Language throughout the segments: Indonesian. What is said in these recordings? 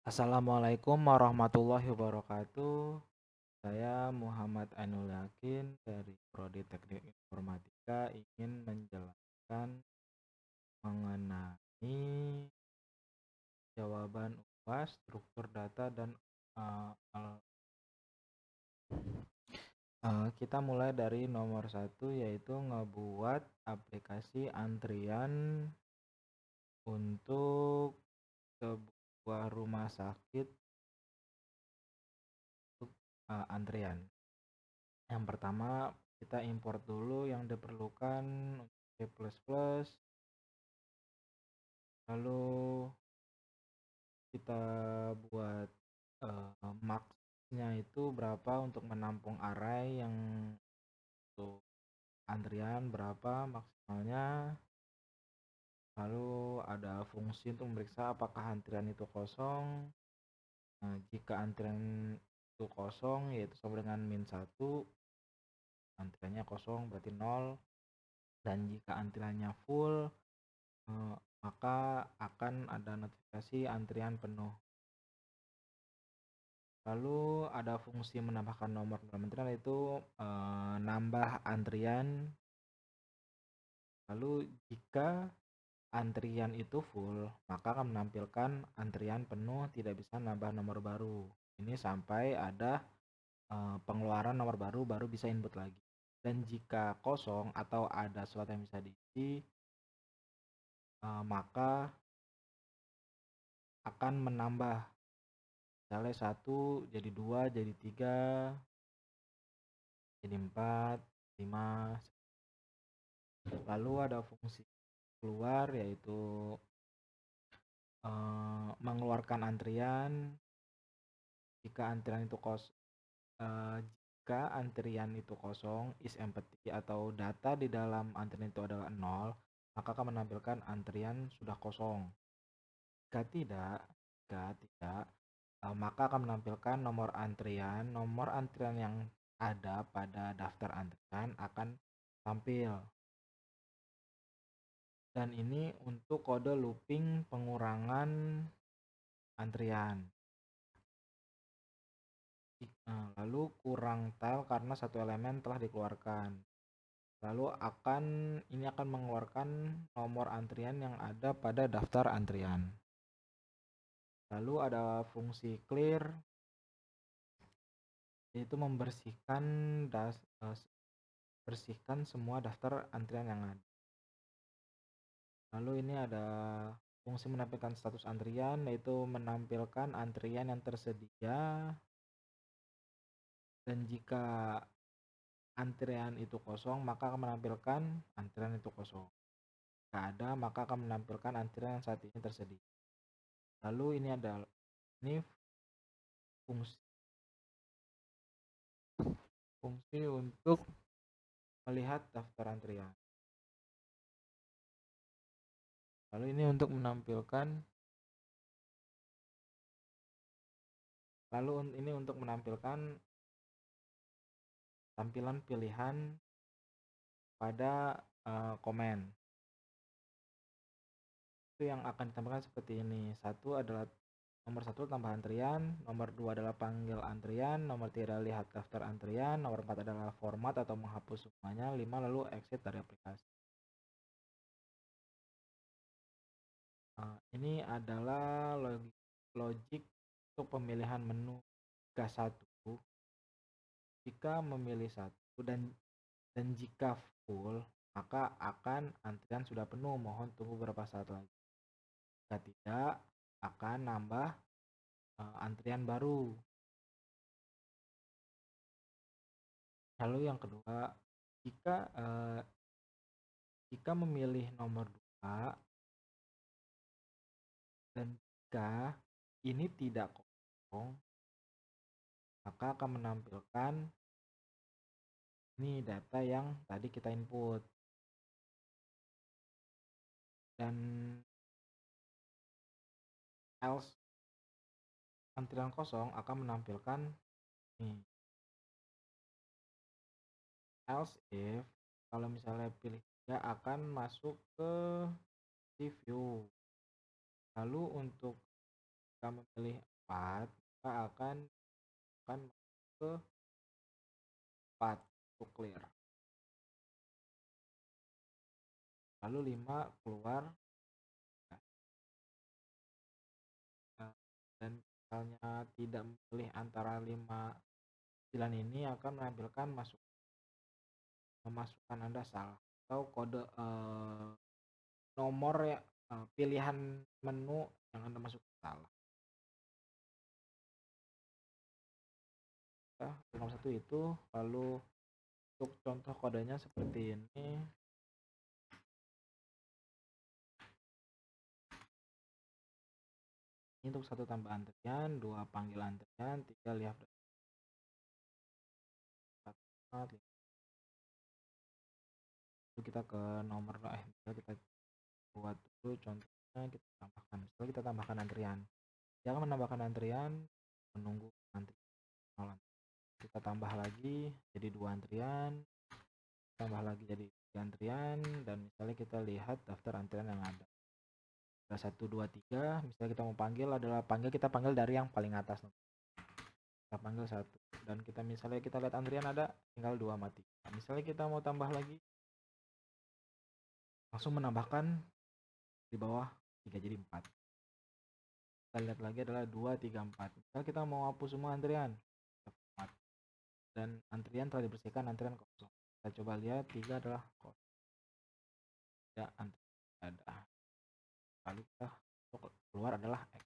Assalamualaikum warahmatullahi wabarakatuh. Saya Muhammad Ainul Yakin dari Prodi Teknik Informatika ingin menjelaskan mengenai jawaban UAS, struktur data dan uh, al- kita mulai dari nomor satu yaitu ngebuat aplikasi antrian untuk sebuah rumah sakit untuk antrian. Yang pertama kita import dulu yang diperlukan C++, lalu kita buat max-nya itu berapa untuk menampung array yang untuk antrian berapa maksimalnya, lalu ada fungsi untuk memeriksa apakah antrian itu kosong. Nah, jika antrian itu kosong yaitu sama dengan -1, antriannya kosong berarti 0, dan jika antriannya full maka akan ada notifikasi antrian penuh. Lalu ada fungsi menambahkan nomor dalam antrian yaitu nambah antrian. Lalu jika antrian itu full maka akan menampilkan antrian penuh, tidak bisa nambah nomor baru. Ini sampai ada pengeluaran nomor baru bisa input lagi. Dan jika kosong atau ada sesuatu yang bisa diisi maka akan menambah, misalnya 1 jadi 2 jadi 3 jadi 4 5. Lalu ada fungsi keluar yaitu mengeluarkan antrian jika antrian itu kosong is empty atau data di dalam antrian itu adalah 0, maka akan menampilkan antrian sudah kosong. Jika tidak maka akan menampilkan nomor antrian yang ada pada daftar antrian akan tampil. Dan ini untuk kode looping pengurangan antrian. Lalu kurang tile karena satu elemen telah dikeluarkan. Lalu ini akan mengeluarkan nomor antrian yang ada pada daftar antrian. Lalu ada fungsi clear yaitu membersihkan semua daftar antrian yang ada. Lalu ini ada fungsi menampilkan status antrian yaitu menampilkan antrian yang tersedia, dan jika antrian itu kosong maka akan menampilkan antrian itu kosong. Jika ada maka akan menampilkan antrian yang saat ini tersedia. Lalu ini fungsi untuk melihat daftar antrian. Lalu ini untuk menampilkan tampilan pilihan pada komen. Itu yang akan ditampilkan seperti ini. Nomor 1 tambah antrian, nomor 2 adalah panggil antrian, nomor 3 adalah lihat daftar antrian, nomor 4 adalah format atau menghapus semuanya, 5 lalu exit dari aplikasi. Ini adalah logik untuk pemilihan menu jika 1. Jika memilih 1 dan jika full maka akan antrian sudah penuh, mohon tunggu beberapa saat lagi. Jika tidak akan nambah antrian baru. Lalu yang kedua, jika memilih nomor 2 dan jika ini tidak kosong maka akan menampilkan ini data yang tadi kita input. Dan else antrian kosong akan menampilkan nih. Else if kalau misalnya pilih 3 akan masuk ke view. Lalu untuk kita memilih 4, maka akan ke 4 untuk clear. Lalu 5 keluar. Dan misalnya tidak memilih antara 5 9 ini akan menampilkan memasukkan Anda salah atau kode nomor ya pilihan menu yang Anda masukkan salah. Nomor 1 itu, lalu untuk contoh kodenya seperti ini. Ini untuk 1 tambah antrian, 2 panggil antrian, 3 lihat data. Lalu kita ke nomor kita buat dulu contohnya, kita tambahkan. Setelah kita tambahkan antrian, jangan menambahkan antrian, menunggu nanti kita tambah lagi jadi 2 antrian, tambah lagi jadi 3 antrian, dan misalnya kita lihat daftar antrian yang ada 1, 2, 3. Misalnya kita mau panggil kita panggil dari yang paling atas, kita panggil 1, dan misalnya kita lihat antrian ada tinggal 2 mati. Misalnya kita mau tambah lagi, langsung menambahkan di bawah 3 jadi 4. Kita lihat lagi adalah 2, 3, 4. Misalnya kita mau hapus semua antrian, dan antrian telah dibersihkan, antrian kosong. Kita coba lihat 3 adalah kosong, ya antrian ada. Lalu kita keluar adalah X.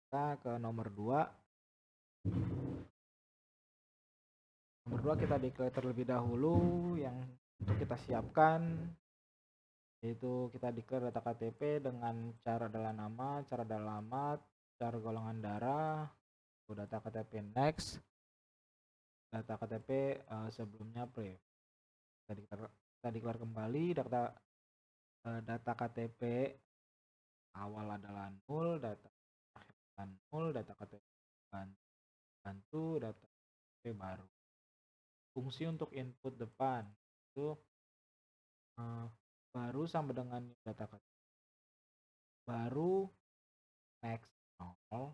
Kita ke nomor 2. Nomor 2 kita declare terlebih dahulu. Yang untuk kita siapkan yaitu kita declare data KTP dengan cara adalah nama, cara adalah alamat, cara golongan darah, data KTP next, data KTP sebelumnya pre. Kita declare kembali data KTP awal adalah 0, data akhir adalah 0, data KTP bantu, data KTP baru. Fungsi untuk input depan itu baru sama dengan data KTP baru, next 0,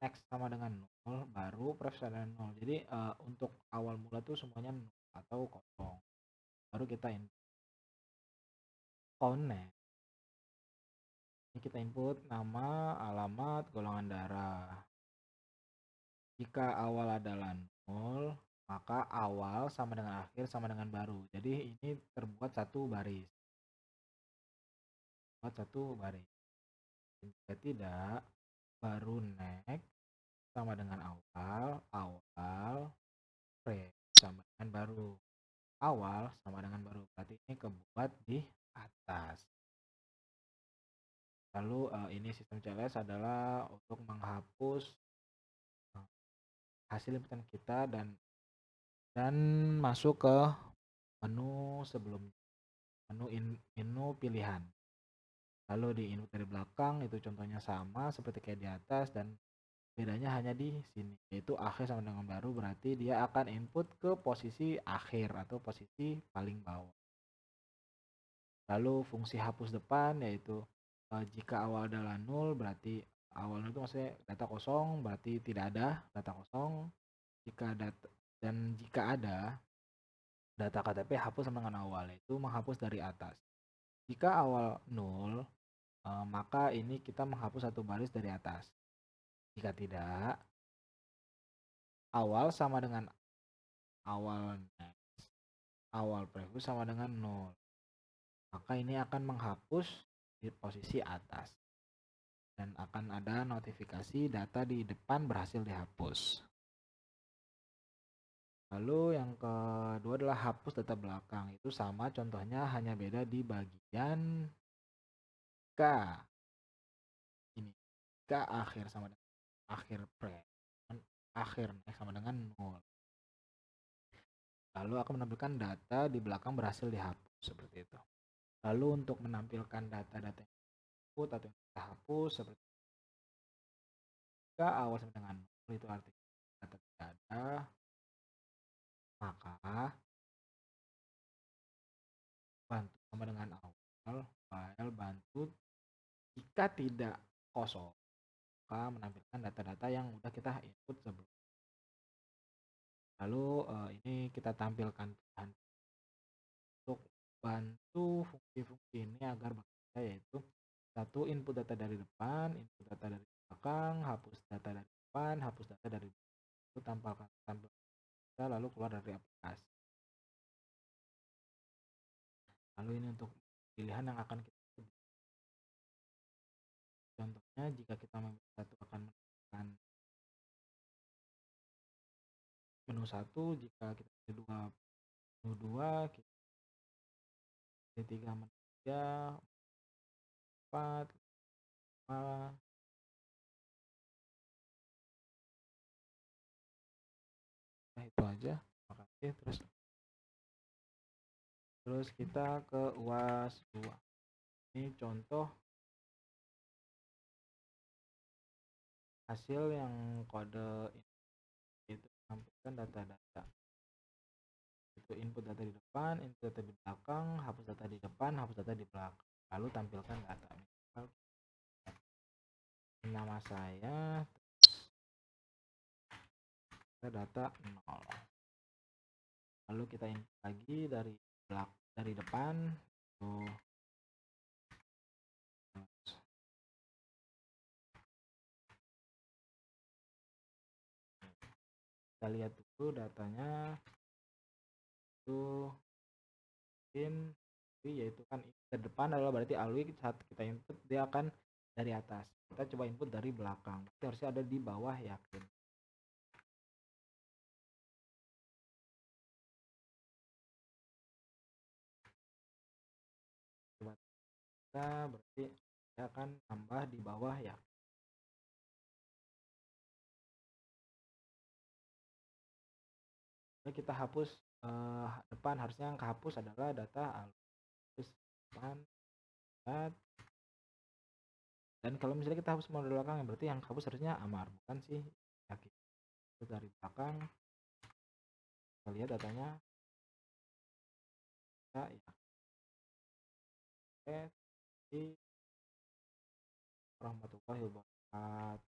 next sama dengan 0, baru pref ada 0. Jadi untuk awal mula tuh semuanya 0 atau kosong. Baru kita input connect. Ini kita input nama, alamat, golongan darah. Jika awal adalah 0, maka awal sama dengan akhir sama dengan baru. Jadi ini terbuat satu baris. Jika tidak, baru next sama dengan awal, pre sama dengan baru. Awal sama dengan baru, berarti ini kebuat di atas. Lalu ini sistem CLS adalah untuk menghapus hasil inputan kita dan masuk ke menu sebelum menu pilihan. Lalu di input dari belakang itu contohnya sama seperti kayak di atas, dan bedanya hanya di sini, yaitu akhir sama dengan baru, berarti dia akan input ke posisi akhir atau posisi paling bawah. Lalu fungsi hapus depan yaitu jika awal adalah 0, berarti awal itu maksudnya data kosong, berarti tidak ada data kosong. Jika ada data KTP, hapus sama dengan awal, yaitu menghapus dari atas. Jika awal 0, maka ini kita menghapus satu baris dari atas. Jika tidak, awal sama dengan awal next, awal previous sama dengan 0, maka ini akan menghapus di posisi atas dan akan ada notifikasi data di depan berhasil dihapus. Lalu yang kedua adalah hapus data belakang. Itu sama contohnya, hanya beda di bagian K. Ini K akhir sama dengan akhir pre, akhir next sama dengan 0. Lalu akan menampilkan data di belakang berhasil dihapus seperti itu. Lalu untuk menampilkan data-data yang input atau yang kita hapus seperti jika awal sama dengan 0, itu artinya data tidak ada, maka bantu sama dengan awal, file bantu. Jika tidak kosong, maka menampilkan data-data yang udah kita input sebelum. Lalu ini kita tampilkan pilihan untuk bantu fungsi-fungsi ini agar bekerja, yaitu satu, input data dari depan, input data dari belakang, hapus data dari depan, hapus data dari belakang. Itu tampil lalu keluar dari aplikasi. Lalu ini untuk pilihan yang akan kita pilih. Contohnya jika kita memilih satu akan menekan menu 1, jika kita pilih menu 2, kita pilih 3 menu 3, 4, 5. Nah itu aja, makasih. Terus kita ke UAS 2. Ini contoh hasil yang kode itu menampilkan data-data. Itu input data di depan, input data di belakang, hapus data di depan, hapus data di belakang. Lalu tampilkan data. Misal nama saya, data 0. Lalu kita input lagi dari depan. Tuh. Kita lihat dulu datanya itu yaitu kan ke depan adalah berarti alwi saat kita input dia akan dari atas. Kita coba input dari belakang, berarti harusnya ada di bawah, yakin. Coba kita berarti dia akan tambah di bawah, ya. Jadi kita hapus depan, harusnya yang kehapus adalah data alwi depan. Dan kalau misalnya kita hapus model belakang, berarti yang hapus harusnya Amar, bukan sih yakin. Itu dari belakang kita lihat datanya, ya. Oke, warahmatullahi wabarakatuh.